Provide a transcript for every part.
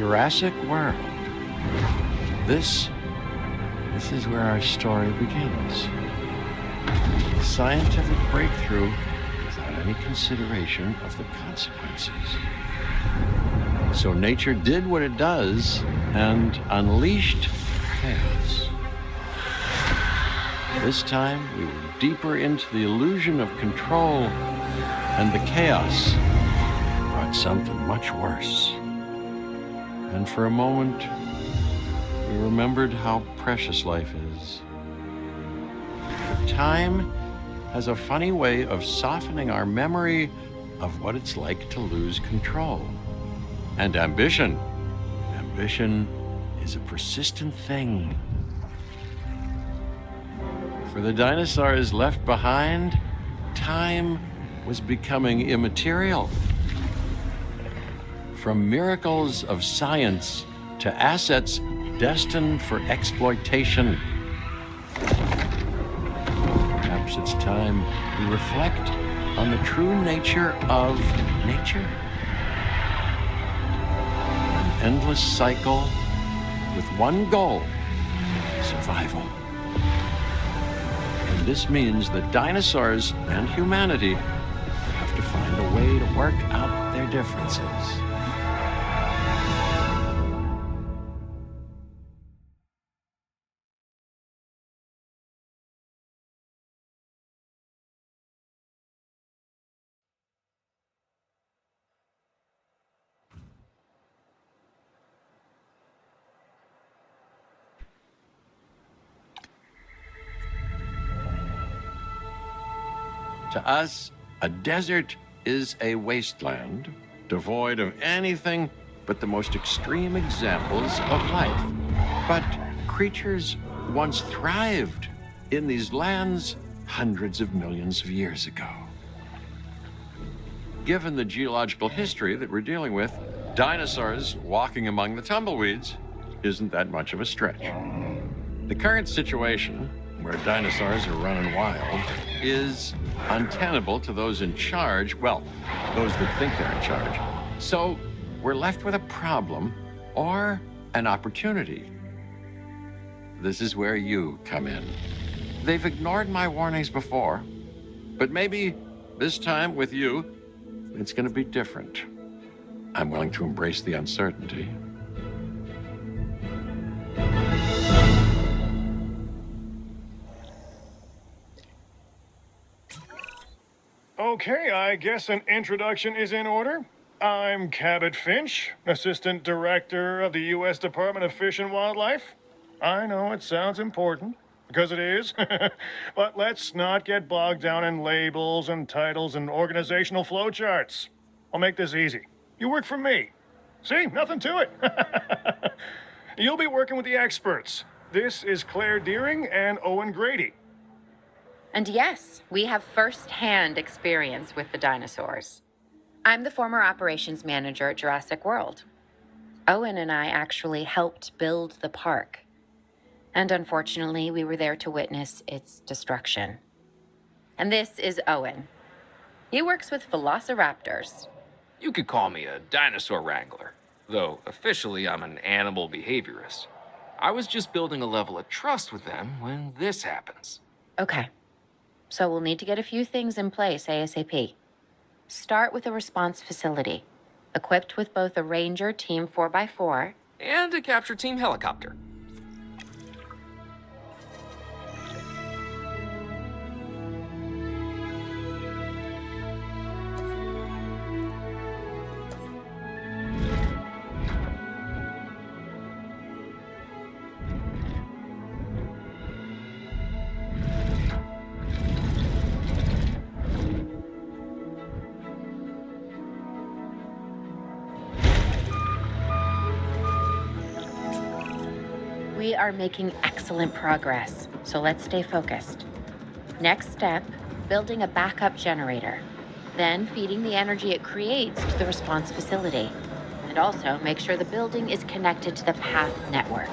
Jurassic World. This is where our story begins. A scientific breakthrough without any consideration of the consequences. So nature did what it does and unleashed chaos. This time, we were deeper into the illusion of control, and the chaos brought something much worse. And for a moment, we remembered how precious life is. But time has a funny way of softening our memory of what it's like to lose control. And ambition is a persistent thing. For the dinosaurs left behind, time was becoming immaterial. From miracles of science to assets destined for exploitation. Perhaps it's time we reflect on the true nature of nature. An endless cycle with one goal: survival. And this means that dinosaurs and humanity have to find a way to work out their differences. To us, a desert is a wasteland devoid of anything but the most extreme examples of life. But creatures once thrived in these lands hundreds of millions of years ago. Given the geological history that we're dealing with, dinosaurs walking among the tumbleweeds isn't that much of a stretch. The current situation, where dinosaurs are running wild, is untenable to those in charge, well, those that think they're in charge. So we're left with a problem or an opportunity. This is where you come in. They've ignored my warnings before, but maybe this time with you, it's going to be different. I'm willing to embrace the uncertainty. Okay, I guess an introduction is in order. I'm Cabot Finch, Assistant Director of the U.S. Department of Fish and Wildlife. I know it sounds important, because it is, but let's not get bogged down in labels and titles and organizational flowcharts. I'll make this easy. You work for me. See, nothing to it. You'll be working with the experts. This is Claire Deering and Owen Grady. And yes, we have first-hand experience with the dinosaurs. I'm the former operations manager at Jurassic World. Owen and I actually helped build the park. And unfortunately, we were there to witness its destruction. And this is Owen. He works with velociraptors. You could call me a dinosaur wrangler, though officially I'm an animal behaviorist. I was just building a level of trust with them when this happens. Okay. So we'll need to get a few things in place ASAP. Start with a response facility, equipped with both a Ranger Team 4x4 and a capture team helicopter. We are making excellent progress, so let's stay focused. Next step, building a backup generator. Then feeding the energy it creates to the response facility. And also make sure the building is connected to the path network.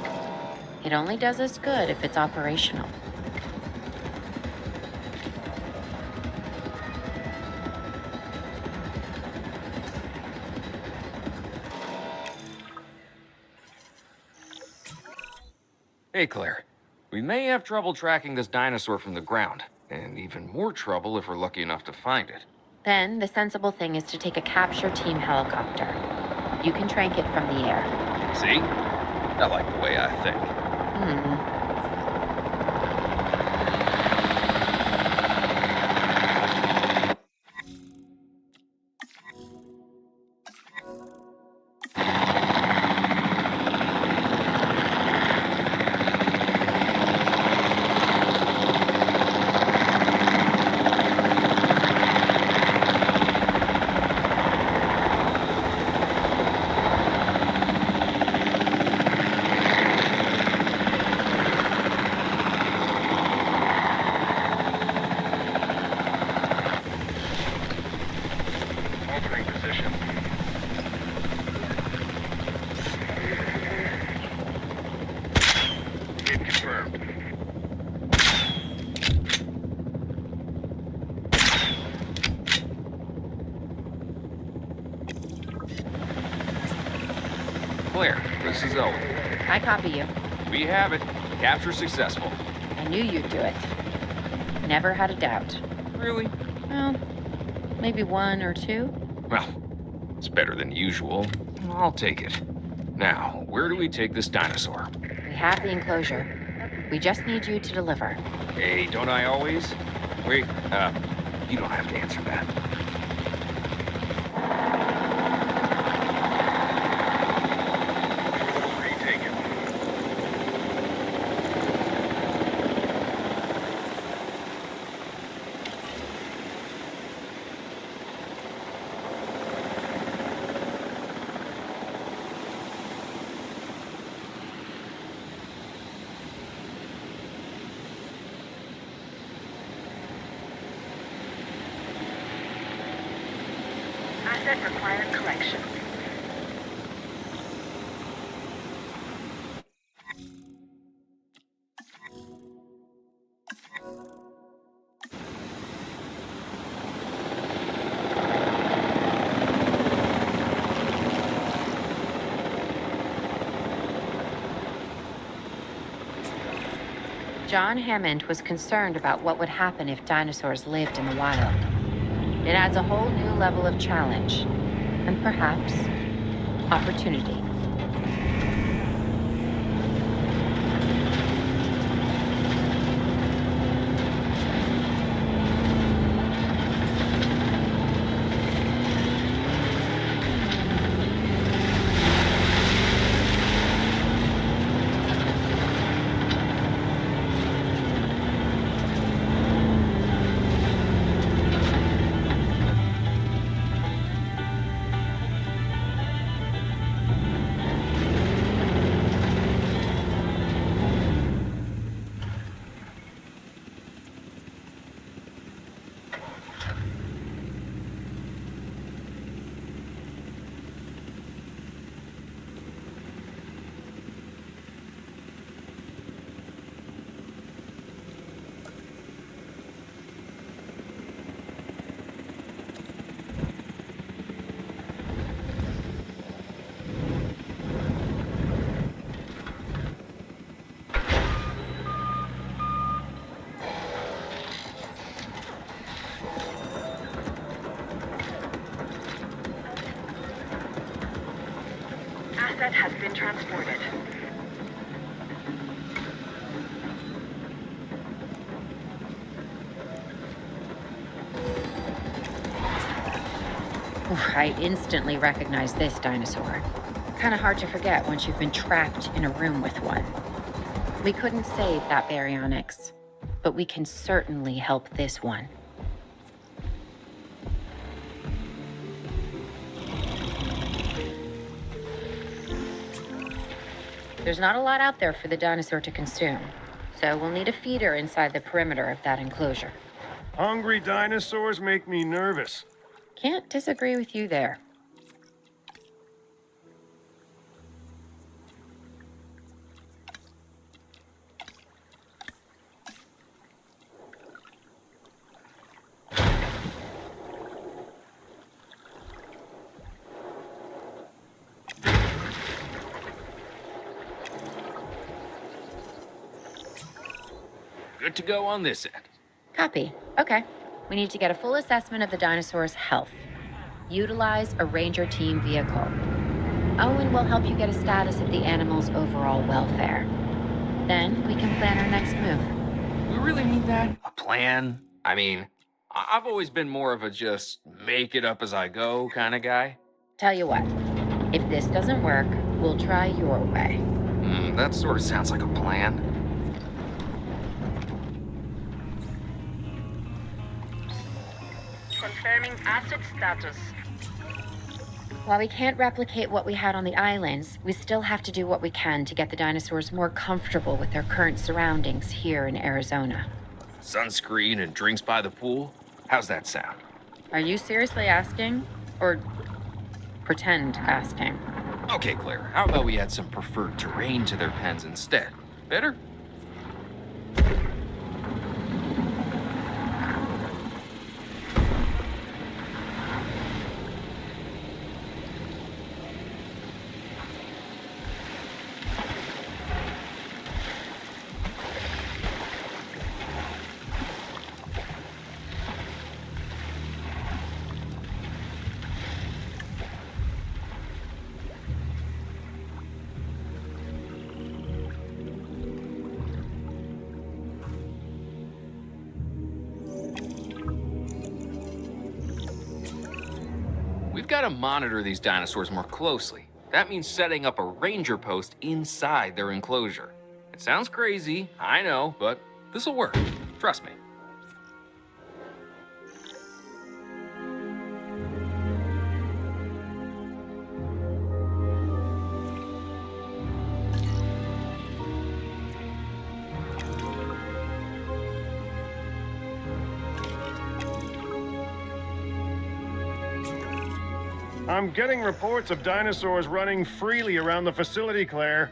It only does us good if it's operational. Hey, Claire. We may have trouble tracking this dinosaur from the ground, and even more trouble if we're lucky enough to find it. Then the sensible thing is to take a capture team helicopter. You can trank it from the air. See? I like the way I think. Altering position. Hit confirmed. Claire, this is Owen. I copy you. We have it. Capture successful. I knew you'd do it. Never had a doubt. Really? Well, maybe one or two. Well, it's better than usual. I'll take it. Now, where do we take this dinosaur? We have the enclosure. We just need you to deliver. Hey, don't I always? Wait, you don't have to answer that. Retaken. Asset required collection. John Hammond was concerned about what would happen if dinosaurs lived in the wild. It adds a whole new level of challenge, and perhaps opportunity. Asset has been transported. I instantly recognize this dinosaur. Kind of hard to forget once you've been trapped in a room with one. We couldn't save that baryonyx, but we can certainly help this one. There's not a lot out there for the dinosaur to consume, so we'll need a feeder inside the perimeter of that enclosure. Hungry dinosaurs make me nervous. Can't disagree with you there. good to go on this end. Copy. Okay. We need to get a full assessment of the dinosaur's health. Utilize a ranger team vehicle. Owen will help you get a status of the animal's overall welfare. Then we can plan our next move. We really need that? A plan? I mean, I've always been more of a just make it up as I go kind of guy. Tell you what, if this doesn't work, we'll try your way. That sort of sounds like a plan. Confirming asset status. While we can't replicate what we had on the islands, we still have to do what we can to get the dinosaurs more comfortable with their current surroundings here in Arizona. Sunscreen and drinks by the pool? How's that sound? Are you seriously asking? Or pretend asking? Okay, Claire, how about we add some preferred terrain to their pens instead? Better? We've got to monitor these dinosaurs more closely. That means setting up a ranger post inside their enclosure. It sounds crazy, I know, but this'll work. Trust me. I'm getting reports of dinosaurs running freely around the facility, Claire.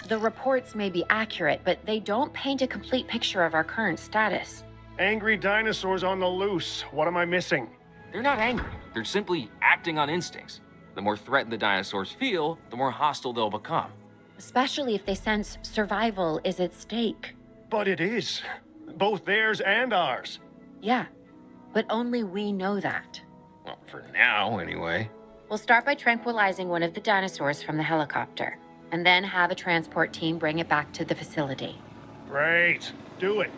The reports may be accurate, but they don't paint a complete picture of our current status. Angry dinosaurs on the loose. What am I missing? They're not angry. They're simply acting on instincts. The more threatened the dinosaurs feel, the more hostile they'll become. Especially if they sense survival is at stake. But it is. Both theirs and ours. Yeah, but only we know that. Well, for now, anyway. We'll start by tranquilizing one of the dinosaurs from the helicopter, and then have a transport team bring it back to the facility. Great. Do it.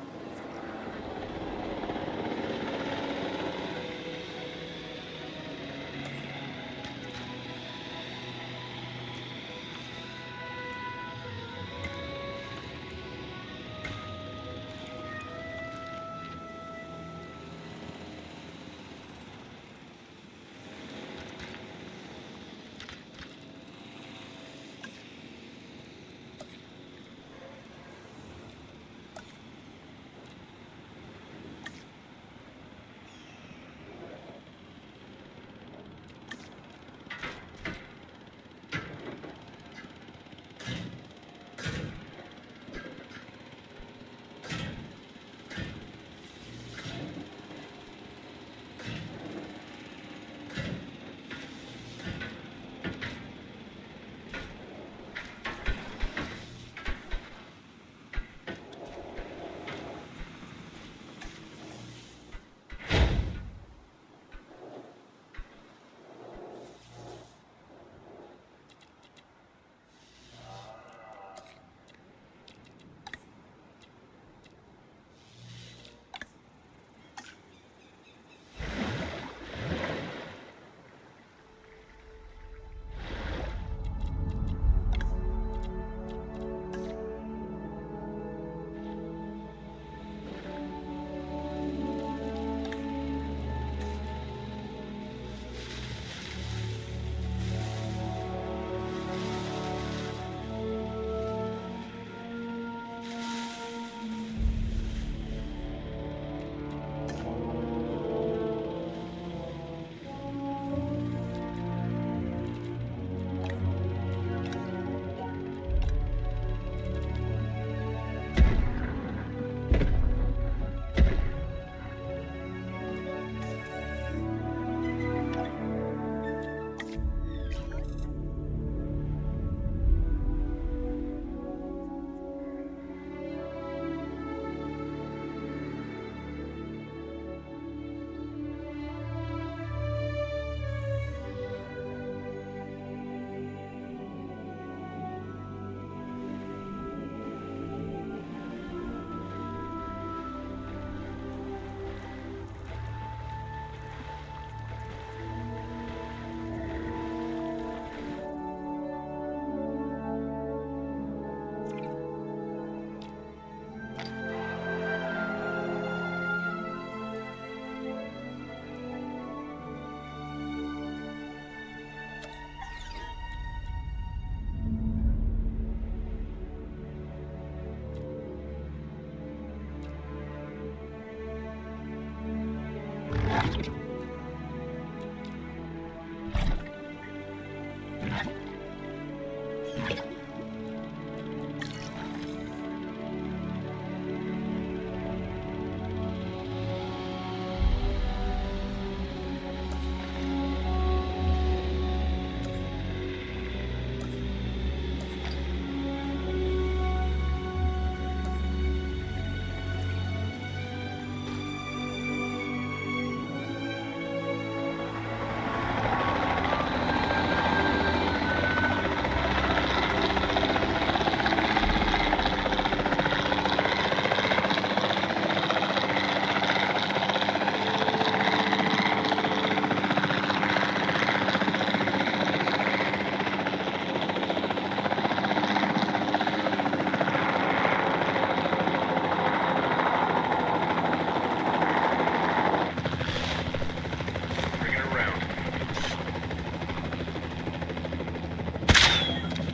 Bring it around.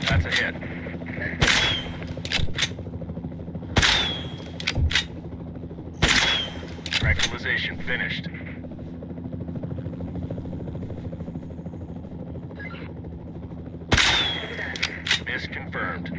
That's a hit. Fractalization finished. Miss confirmed.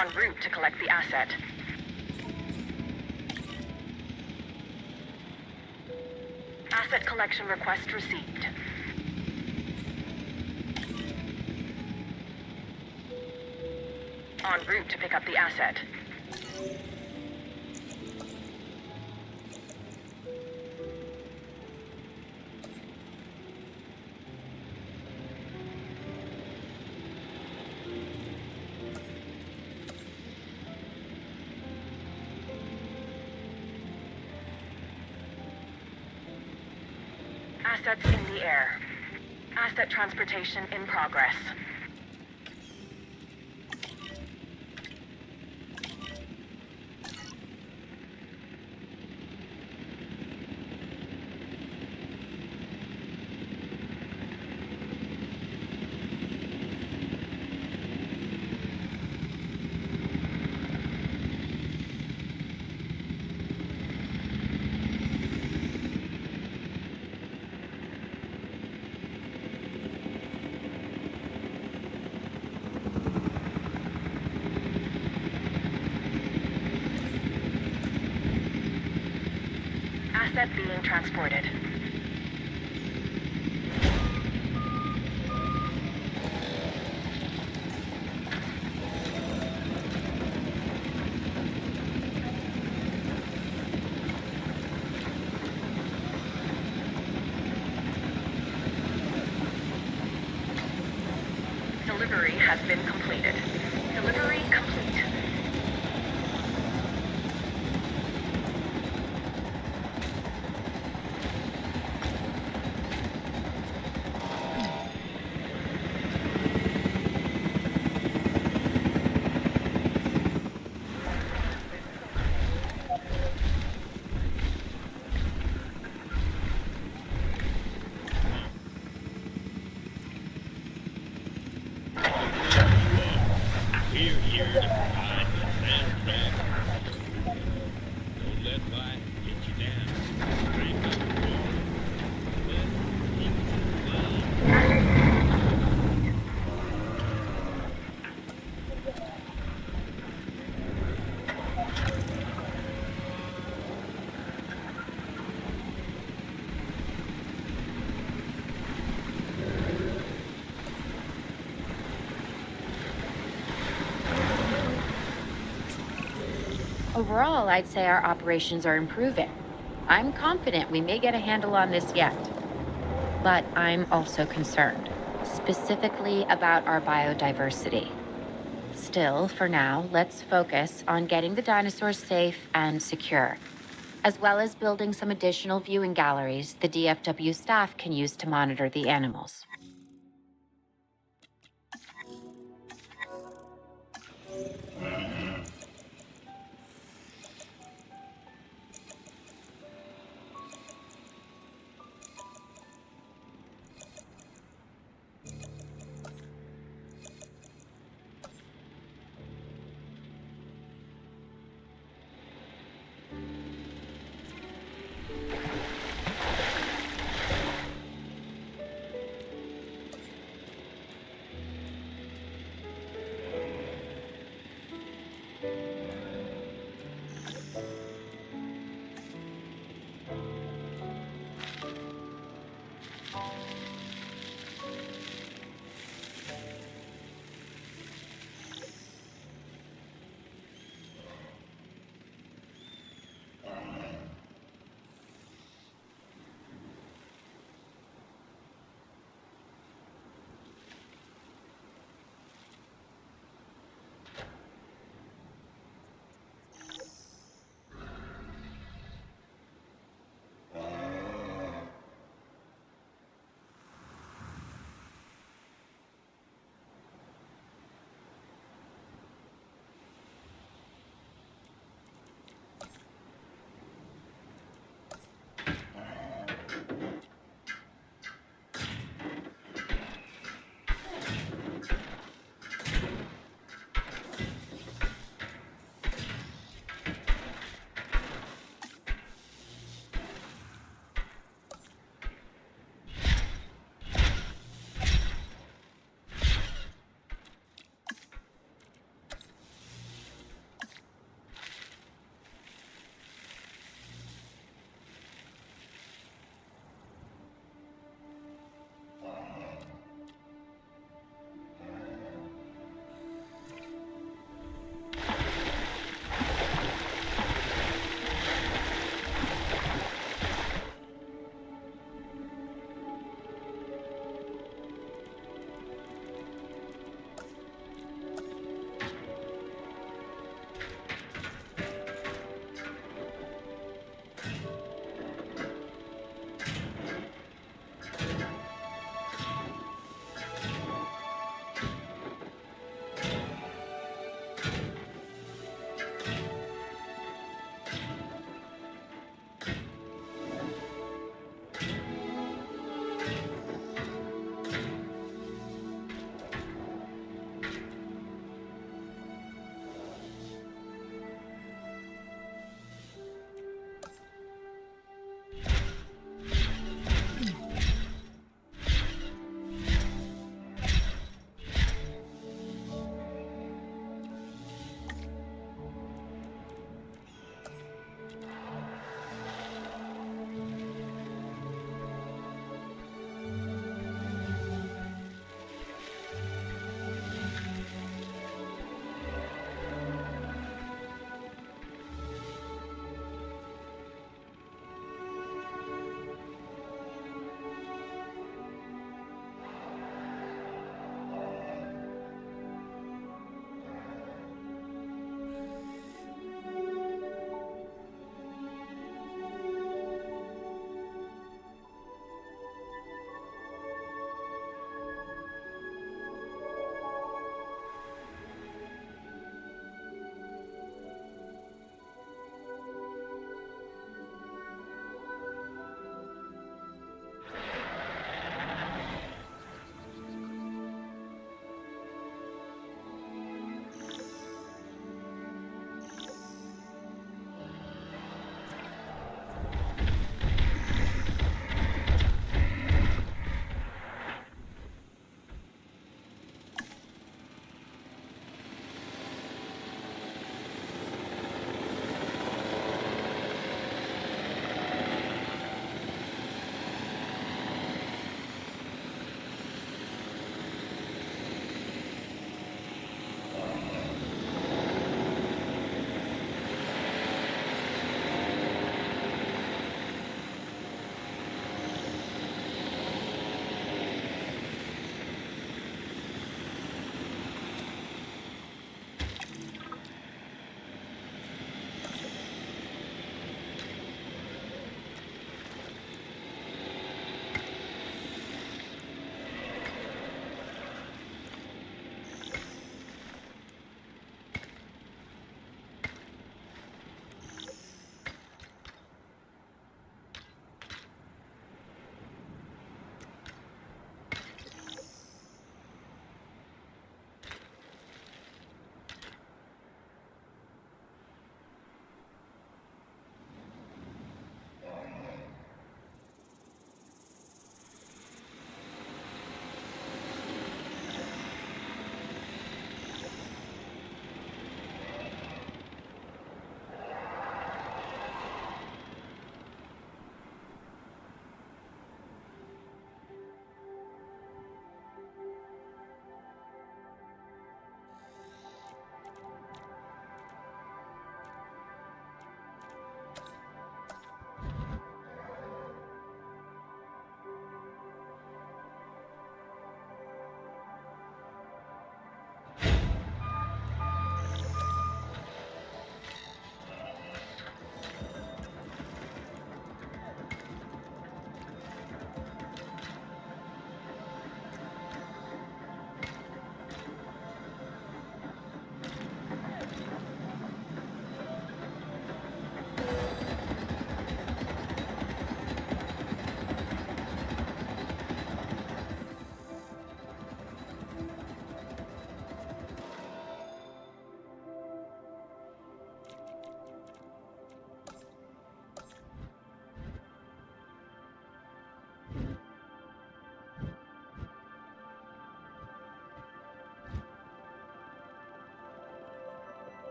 En route to collect the asset. Asset collection request received. En route to pick up the asset. Assets in the air. Asset transportation in progress. Asset being transported. Delivery has been completed. Delivery complete. Overall, I'd say our operations are improving. I'm confident we may get a handle on this yet. But I'm also concerned, specifically about our biodiversity. Still, for now, let's focus on getting the dinosaurs safe and secure, as well as building some additional viewing galleries the DFW staff can use to monitor the animals.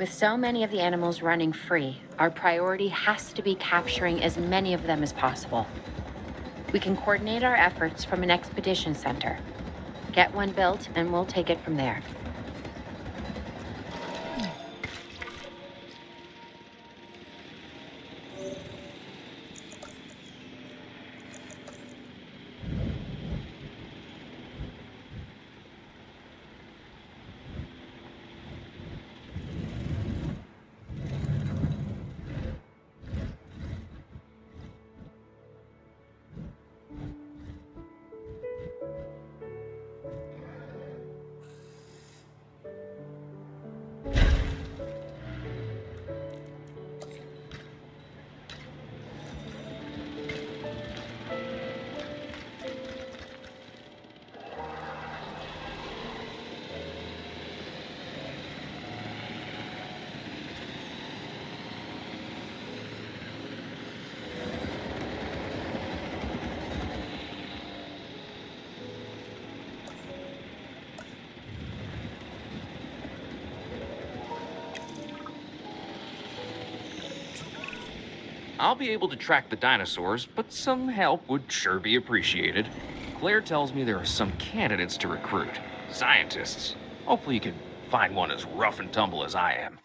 With so many of the animals running free, our priority has to be capturing as many of them as possible. We can coordinate our efforts from an expedition center. Get one built, and we'll take it from there. I'll be able to track the dinosaurs, but some help would sure be appreciated. Claire tells me there are some candidates to recruit. Scientists. Hopefully you can find one as rough and tumble as I am.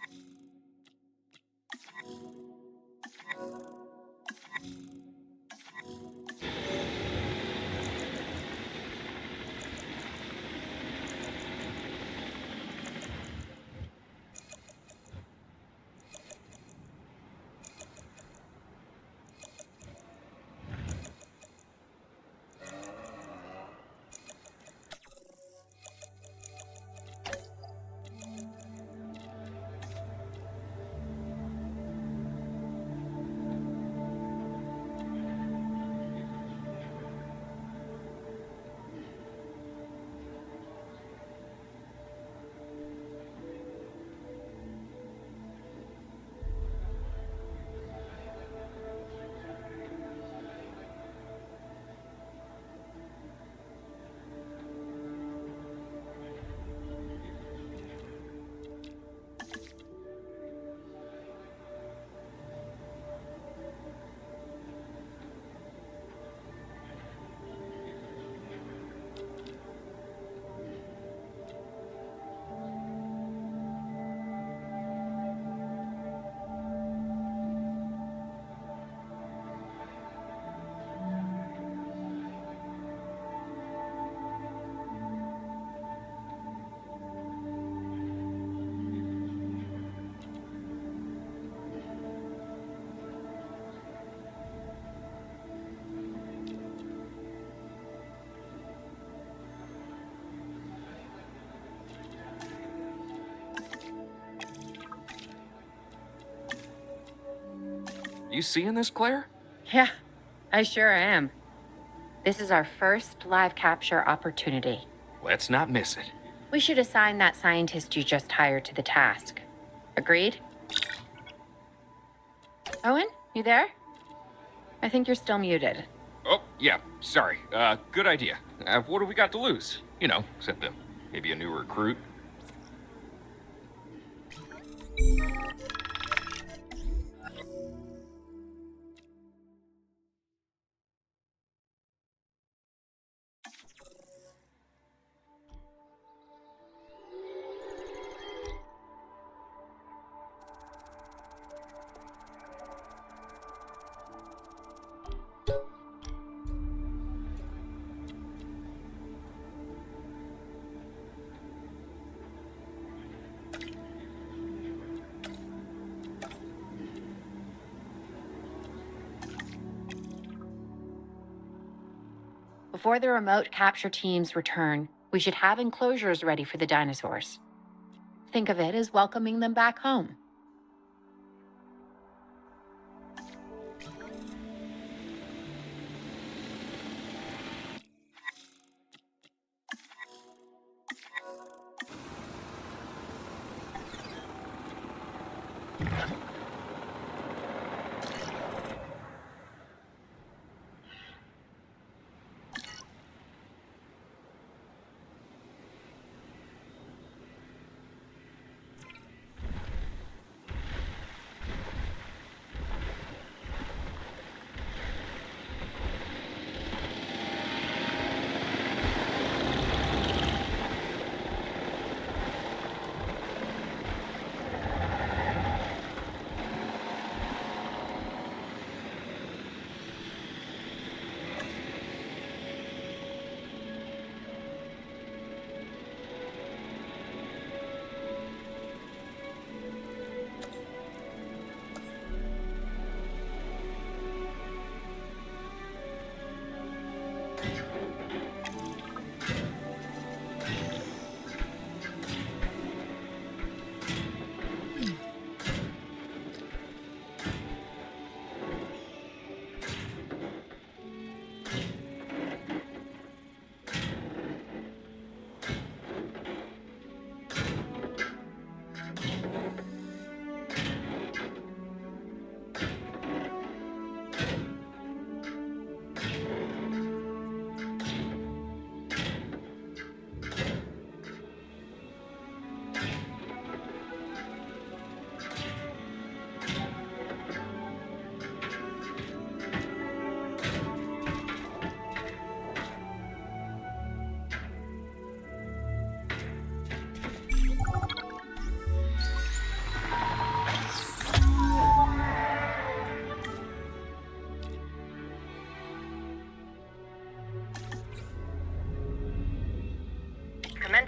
You seeing this, Claire? Yeah, I sure am. This is our first live capture opportunity. Let's not miss it. We should assign that scientist you just hired to the task. Agreed? Owen, you there? I think you're still muted. Oh, yeah, sorry. Good idea. What do we got to lose? You know, except maybe a new recruit. Before the remote capture teams return, we should have enclosures ready for the dinosaurs. Think of it as welcoming them back home.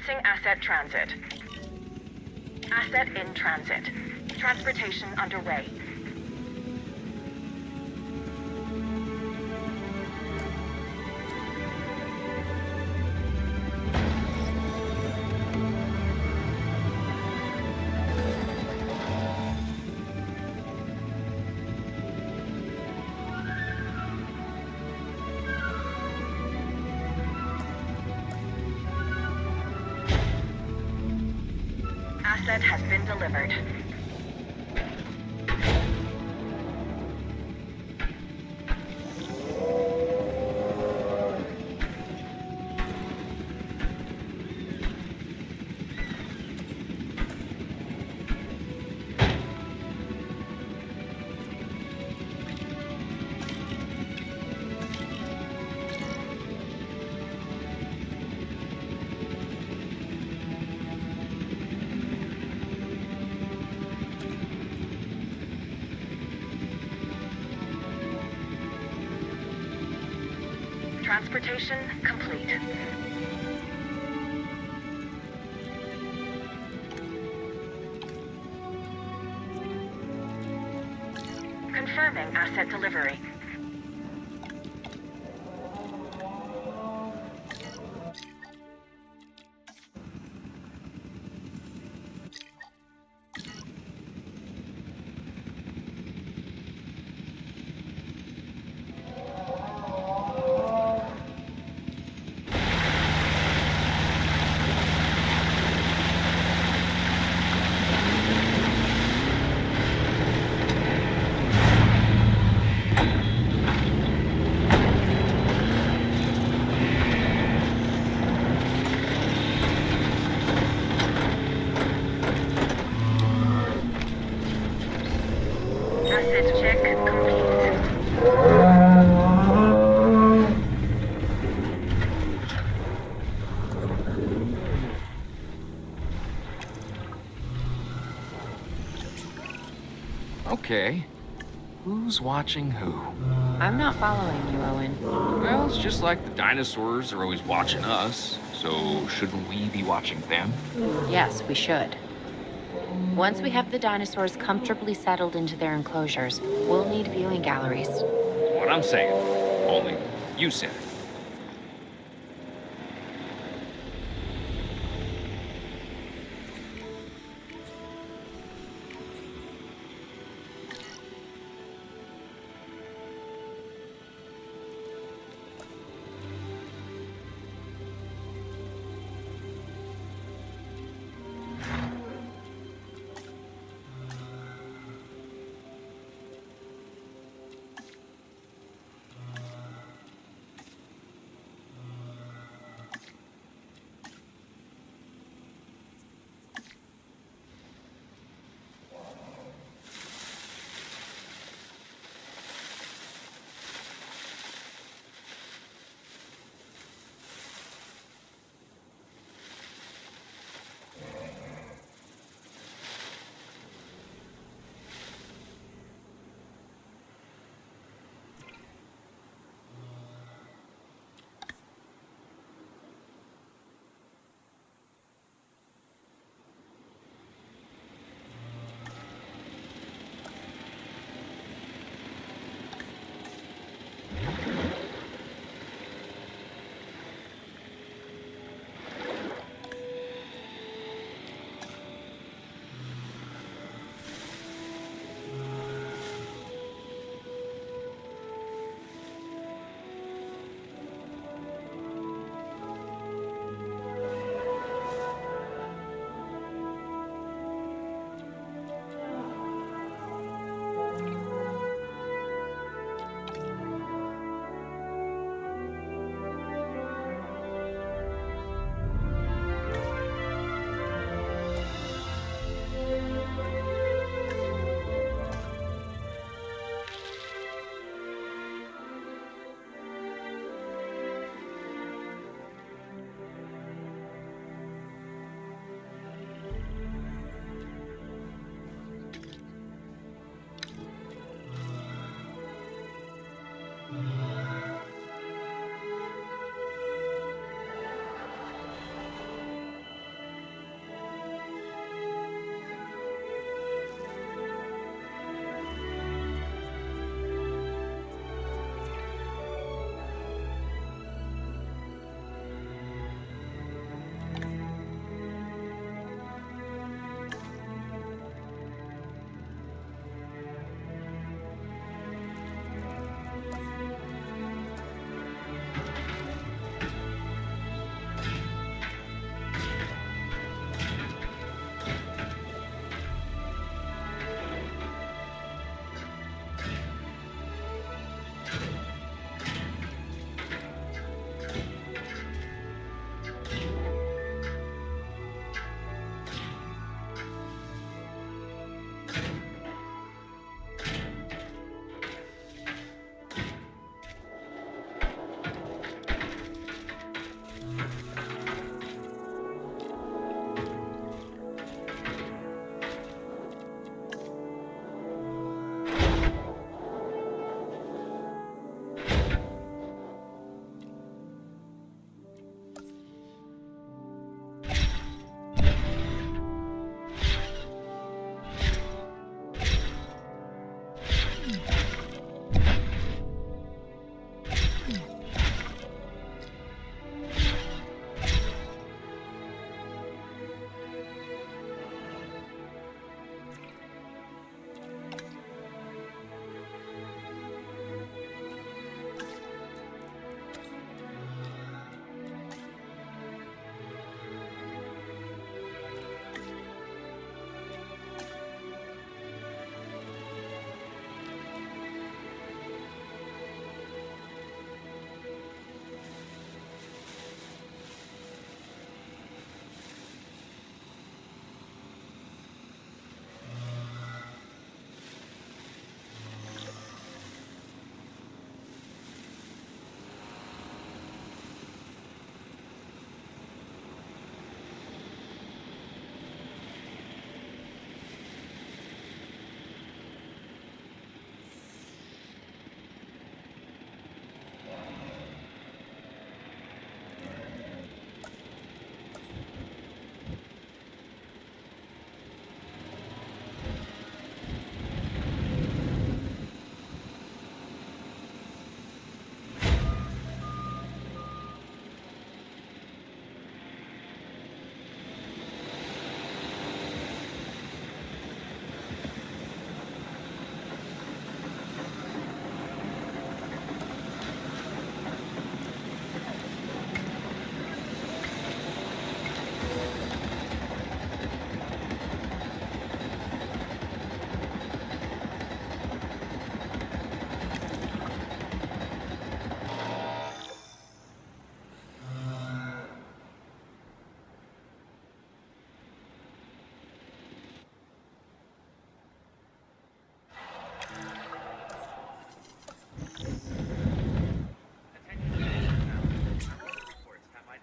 Commencing asset transit. Asset in transit. Transportation underway. Asset has been delivered. Transportation complete. Confirming asset delivery. Asset check complete. Okay. Who's watching who? I'm not following you, Owen. Well, it's just like the dinosaurs are always watching us, so shouldn't we be watching them? Yes, we should. Once we have the dinosaurs comfortably settled into their enclosures, we'll need viewing galleries. What I'm saying. Only you said it.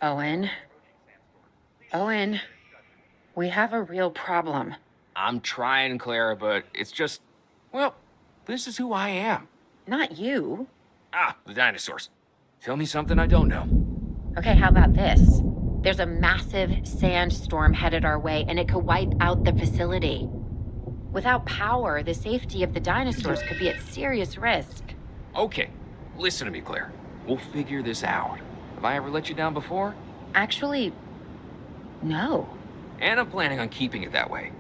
Owen. Owen, we have a real problem. I'm trying, Clara, but it's just, well, this is who I am. Not you. Ah, the dinosaurs. Tell me something I don't know. Okay, how about this? There's a massive sandstorm headed our way, and it could wipe out the facility. Without power, the safety of the dinosaurs could be at serious risk. Okay, listen to me, Claire. We'll figure this out. Have I ever let you down before? Actually, no. And I'm planning on keeping it that way.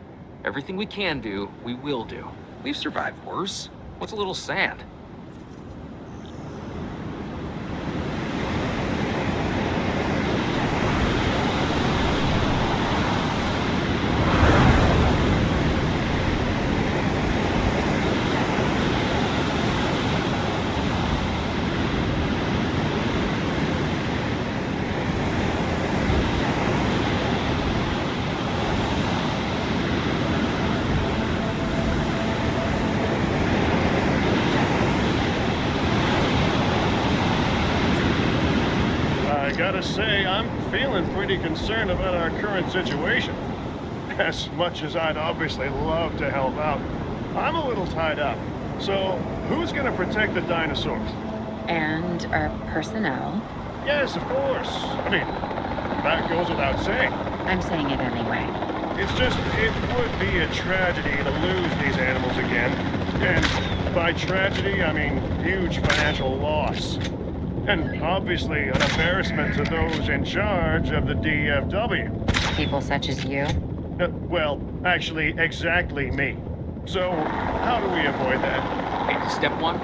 Everything we can do, we will do. We've survived worse. What's a little sand? I gotta say, I'm feeling pretty concerned about our current situation. As much as I'd obviously love to help out, I'm a little tied up. So, who's gonna protect the dinosaurs? And our personnel. Yes, of course. I mean, that goes without saying. I'm saying it anyway. It's just, it would be a tragedy to lose these animals again. And by tragedy, I mean huge financial loss. And obviously an embarrassment to those in charge of the DFW. People such as you. Well, actually, exactly me. So, how do we avoid that? Okay, step one,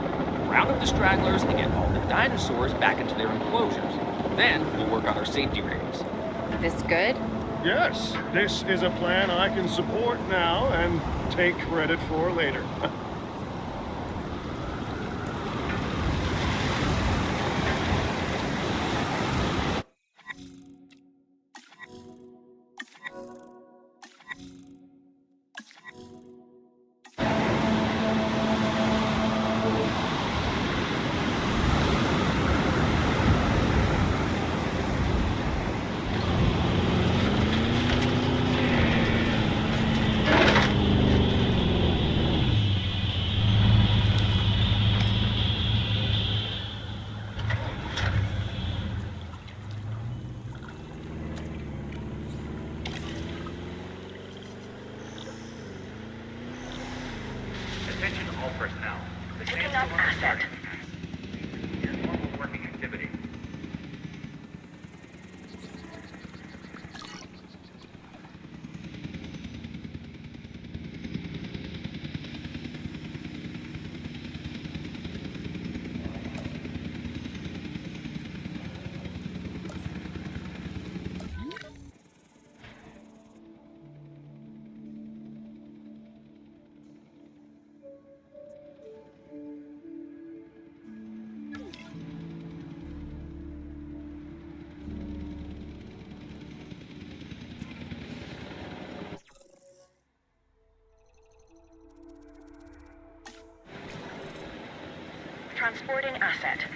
round up the stragglers and get all the dinosaurs back into their enclosures. Then we'll work on our safety ratings. This good? Yes, this is a plan I can support now and take credit for later. Attention all personnel. The Picking sandstorm up has asset. started. Begin normal working activity. Transporting asset.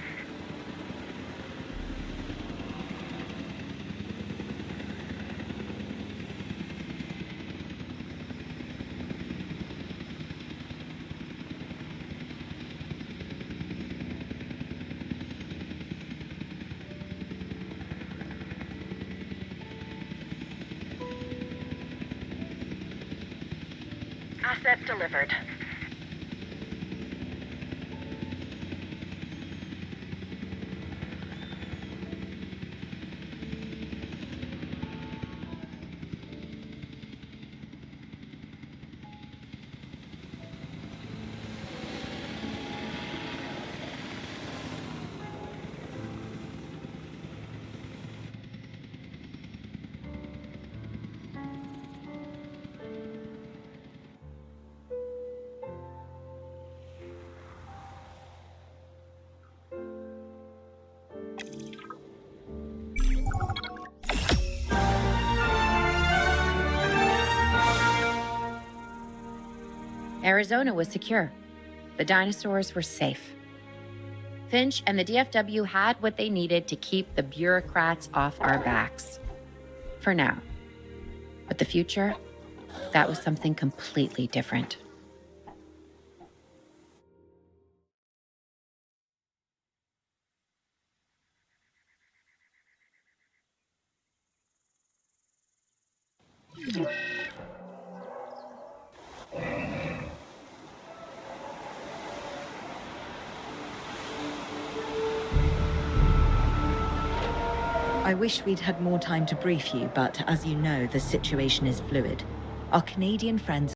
Asset delivered. Arizona was secure. The dinosaurs were safe. Finch and the DFW had what they needed to keep the bureaucrats off our backs. For now. But the future, that was something completely different. I wish we'd had more time to brief you, but as you know, the situation is fluid. Our Canadian friends